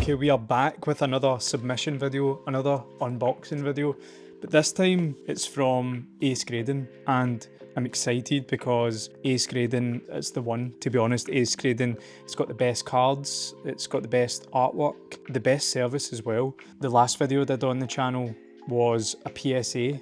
Okay, we are back with another submission video, another unboxing video, but this time it's from Ace Grading, and I'm excited because Ace Grading is the one, to be honest. Ace Grading, it's got the best cards, it's got the best artwork, the best service as well. The last video I did on the channel was a PSA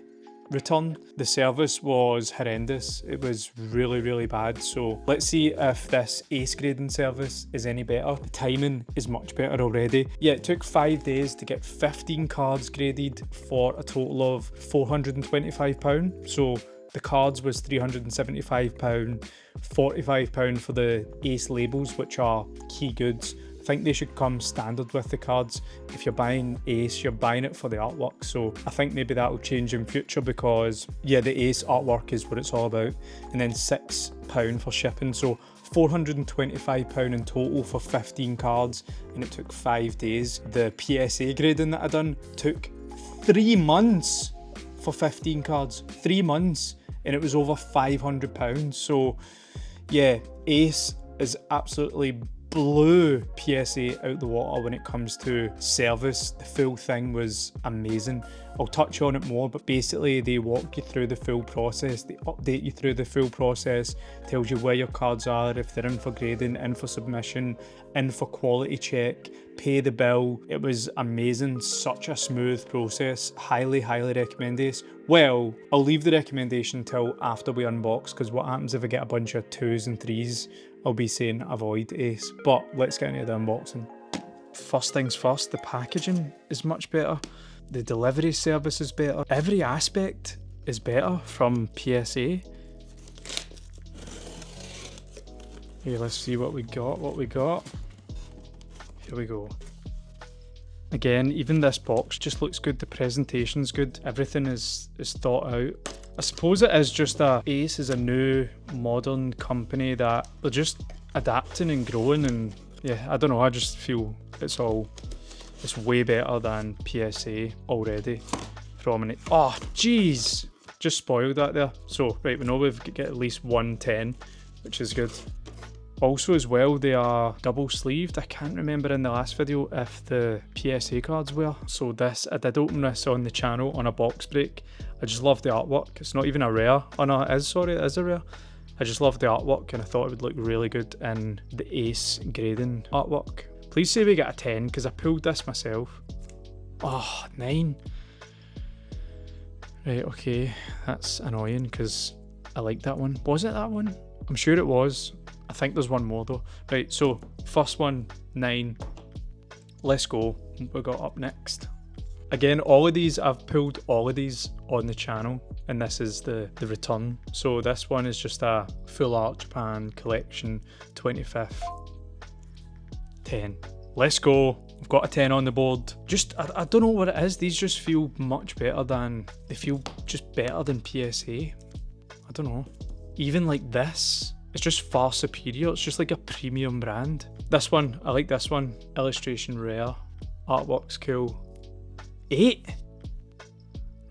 return. The service was horrendous. It was really bad. So let's see if this Ace Grading service is any better. The timing is much better already. Yeah, it took 5 days to get 15 cards graded for a total of £425. So the cards was £375, £45 for the Ace labels, which are key goods. I think they should come standard with the cards. If you're buying Ace, you're buying it for the artwork. So I think maybe that will change in future because, yeah, the Ace artwork is what it's all about. And then £6 for shipping. So £425 in total for 15 cards. And it took 5 days. The PSA grading that I done took 3 months for 15 cards. 3 months. And it was over £500. So yeah, Ace is absolutely blew PSA out the water when it comes to service. The full thing was amazing. I'll touch on it more, but basically they walk you through the full process, they update you through the full process, tells you where your cards are, if they're in for grading, in for submission, in for quality check, pay the bill. It was amazing, such a smooth process. Highly recommend this. Well, I'll leave the recommendation till after we unbox, because what happens if I get a bunch of 2s and 3s? I'll be saying avoid Ace. But let's get into the unboxing. First things first, the packaging is much better. The delivery service is better. Every aspect is better from PSA. Okay, let's see what we got. Here we go. Again, even this box just looks good. The presentation's good. Everything is thought out. I suppose it is just that Ace is a new modern company that they're just adapting and growing, and yeah, I don't know, I just feel it's way better than PSA already from an... Oh jeez, just spoiled that there. So right, we know we've got at least 110, which is good. Also as well, they are double sleeved. I can't remember in the last video if the PSA cards were. So this, I did open this on the channel on a box break. I just love the artwork. It's not even a rare. Oh no, it is a rare. I just love the artwork and I thought it would look really good in the Ace Grading artwork. Please say we get a 10 because I pulled this myself. Oh, 9. Right, okay. That's annoying because I like that one. Was it that one? I'm sure it was. I think there's one more though. Right, so first one, 9. Let's go. What we got up next? Again, all of these, I've pulled all of these on the channel, and this is the return. So this one is just a full art Japan collection, 25th. 10. Let's go. I've got a 10 on the board. Just, I don't know what it is. These just feel much better than, they feel just better than PSA. I don't know. Even like this, it's just far superior. It's just like a premium brand. This one, I like this one. Illustration rare. Artwork's cool. 8?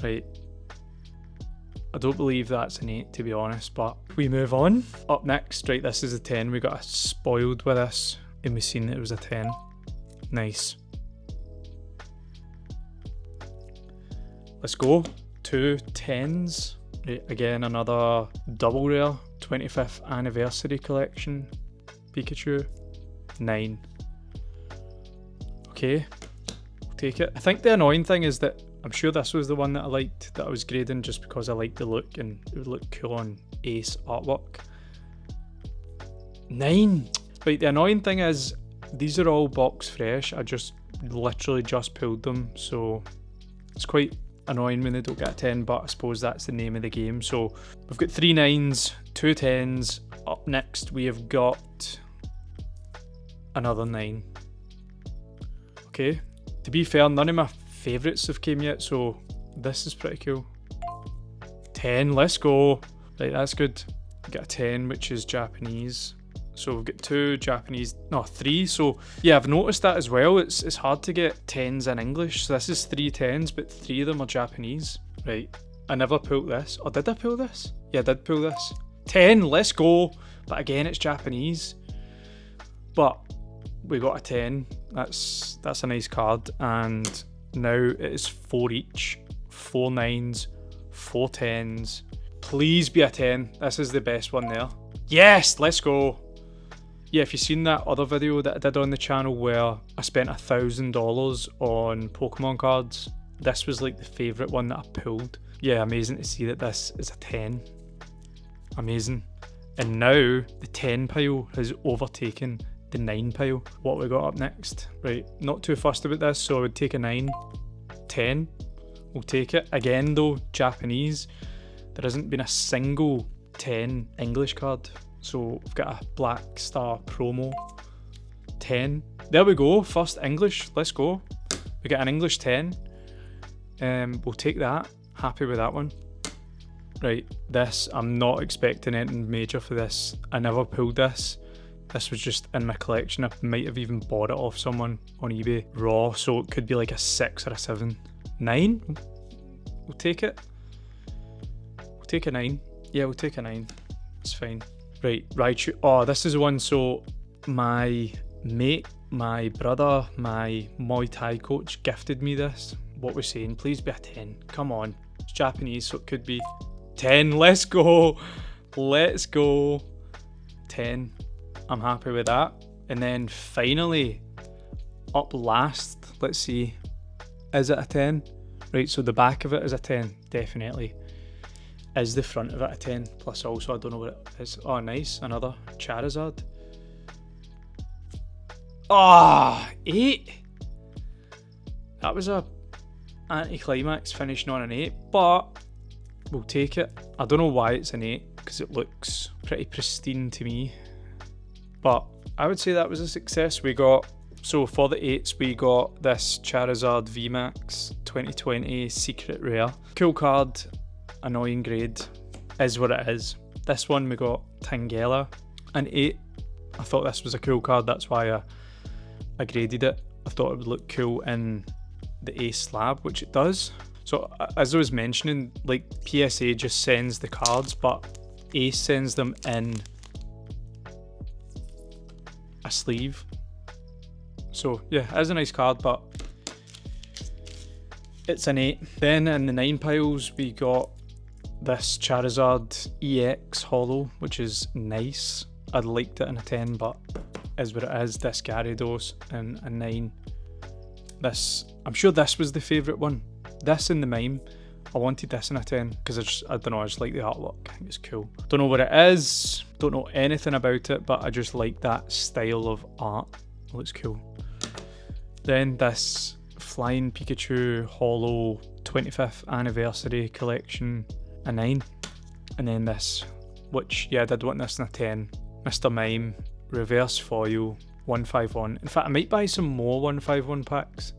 Right. I don't believe that's an 8 to be honest, but we move on. Up next, right, this is a 10. We got spoiled with this and we seen it was a 10. Nice. Let's go. 2 10s. Right, again, another double rare. 25th anniversary collection. Pikachu. 9. Okay. Take it. I think the annoying thing is that I'm sure this was the one that I liked, that I was grading just because I liked the look and it would look cool on Ace artwork. 9. Right, the annoying thing is these are all box fresh. I just literally just pulled them, so it's quite annoying when they don't get a 10, but I suppose that's the name of the game. So we've got 3 9s, 2 10s. Up next we have got another 9. Okay. To be fair, none of my favourites have came yet, so this is pretty cool. 10, let's go. Right, that's good. We got a 10, which is Japanese. So we've got 2 Japanese, no, 3. So yeah, I've noticed that as well. It's hard to get 10s in English. So this is 3 10s, but 3 of them are Japanese. Right, I never pulled this. Or did I pull this? Yeah, I did pull this. 10, let's go. But again, it's Japanese. But we got a 10. That's a nice card. And now it is 4 each. 4 9s, 4 10s. Please be a 10. This is the best one there. Yes, let's go. Yeah, if you've seen that other video that I did on the channel where I spent $1,000 on Pokemon cards, this was like the favourite one that I pulled. Yeah, amazing to see that this is a 10. Amazing. And now the 10 pile has overtaken the 9 pile. What we got up next? Right, not too fussed about this, so I would take a 9. 10, we'll take it. Again though, Japanese. There hasn't been a single 10 English card. So we've got a Black Star promo. 10. There we go, first English, let's go. We get an English 10. We'll take that. Happy with that one. Right, this, I'm not expecting anything major for this. I never pulled this. This was just in my collection. I might have even bought it off someone on eBay raw, so it could be like a 6 or a 7. 9? We'll take it. We'll take a 9. Yeah, we'll take a 9. It's fine. Right, Raichu. Oh, this is one. So my mate, my brother, my Muay Thai coach gifted me this. What we're saying, please be a 10. Come on. It's Japanese, so it could be 10. Let's go. Let's go. 10. I'm happy with that. And then finally, up last, let's see. Is it a 10? Right, so the back of it is a 10, definitely. Is the front of it a 10? Plus also, I don't know what it is. Oh, nice. Another Charizard. Ah, 8. That was a anticlimax finishing on an 8, but we'll take it. I don't know why it's an 8, because it looks pretty pristine to me. But I would say that was a success. We got, so for the 8s, we got this Charizard VMAX 2020 Secret Rare. Cool card, annoying grade, is what it is. This one we got Tangela, an 8. I thought this was a cool card, that's why I graded it. I thought it would look cool in the A slab, which it does. So as I was mentioning, like PSA just sends the cards, but Ace sends them in a sleeve. So yeah, it is a nice card, but it's an 8. Then in the 9 piles we got this Charizard EX Holo, which is nice. I'd liked it in a 10, but is what it is. This Gyarados in a 9. This, I'm sure this was the favourite one. This in the Mime. I wanted this in a 10 because I don't know, I just like the artwork. I think it's cool. Don't know what it is, don't know anything about it, but I just like that style of art. It looks cool. Then this Flying Pikachu Holo 25th Anniversary Collection, a 9. And then this, which, yeah, I did want this in a 10. Mr. Mime, Reverse Foil, 151. In fact, I might buy some more 151 packs.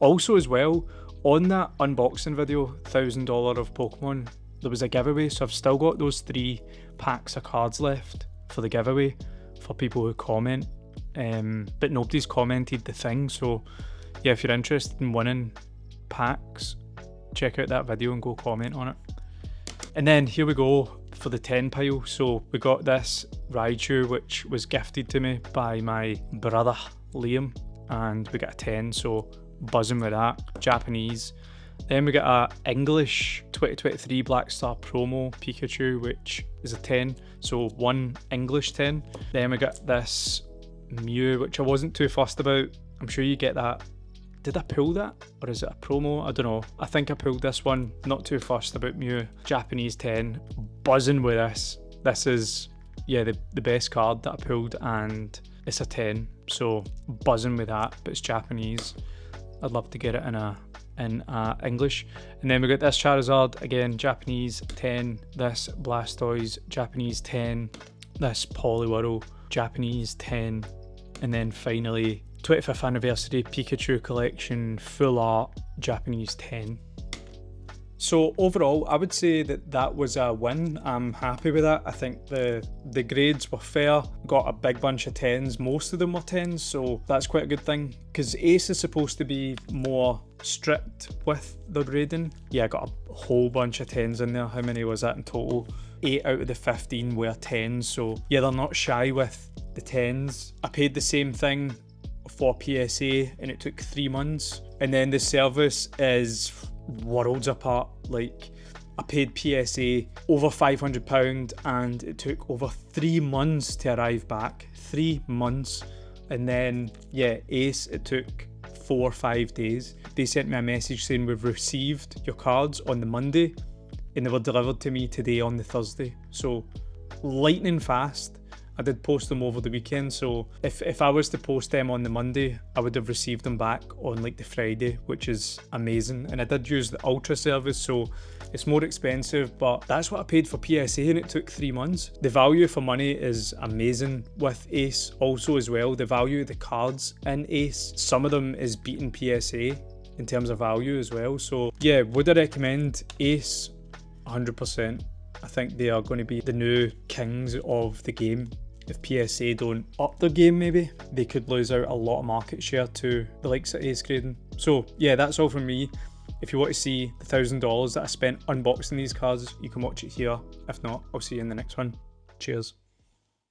Also as well, on that unboxing video, $1,000 of Pokemon, there was a giveaway, so I've still got those 3 packs of cards left for the giveaway for people who comment. But nobody's commented the thing, so yeah, if you're interested in winning packs, check out that video and go comment on it. And then here we go for the 10 pile. So we got this Raichu, which was gifted to me by my brother Liam, and we got a 10, so buzzing with that. Japanese. Then we got a English 2023 Black Star promo Pikachu, which is a 10, so 1 English 10. Then we got this Mew, which I wasn't too fussed about. I'm sure you get that. Did I pull that? Or is it a promo? I don't know. I think I pulled this one. Not too fussed about Mew. Japanese 10. Buzzing with this. This is, yeah, the best card that I pulled, and it's a 10. So buzzing with that, but it's Japanese. I'd love to get it in English. And then we got this Charizard, again, Japanese 10. This Blastoise, Japanese 10. This Poliwhirl, Japanese 10. And then finally, 25th Anniversary Pikachu Collection Full Art, Japanese 10. So overall, I would say that was a win. I'm happy with that. I think the grades were fair. Got a big bunch of 10s. Most of them were 10s, so that's quite a good thing. Because Ace is supposed to be more strict with the grading. Yeah, I got a whole bunch of 10s in there. How many was that in total? 8 out of the 15 were 10s, so yeah, they're not shy with the 10s. I paid the same thing for PSA and it took 3 months. And then the service is worlds apart. Like, I paid PSA over £500 and it took over 3 months to arrive back. 3 months. And then, yeah, Ace, it took 4 or 5 days. They sent me a message saying we've received your cards on the Monday and they were delivered to me today on the Thursday. So lightning fast. I did post them over the weekend, so if I was to post them on the Monday, I would have received them back on like the Friday, which is amazing. And I did use the Ultra service, so it's more expensive, but that's what I paid for PSA and it took 3 months. The value for money is amazing with Ace also as well. The value of the cards in Ace, some of them is beating PSA in terms of value as well. So yeah, would I recommend Ace? 100%. I think they are going to be the new kings of the game. If PSA don't up their game, maybe they could lose out a lot of market share to the likes of Ace Grading. So yeah, that's all from me. If you want to see the $1,000 that I spent unboxing these cards, you can watch it here. If not, I'll see you in the next one. Cheers.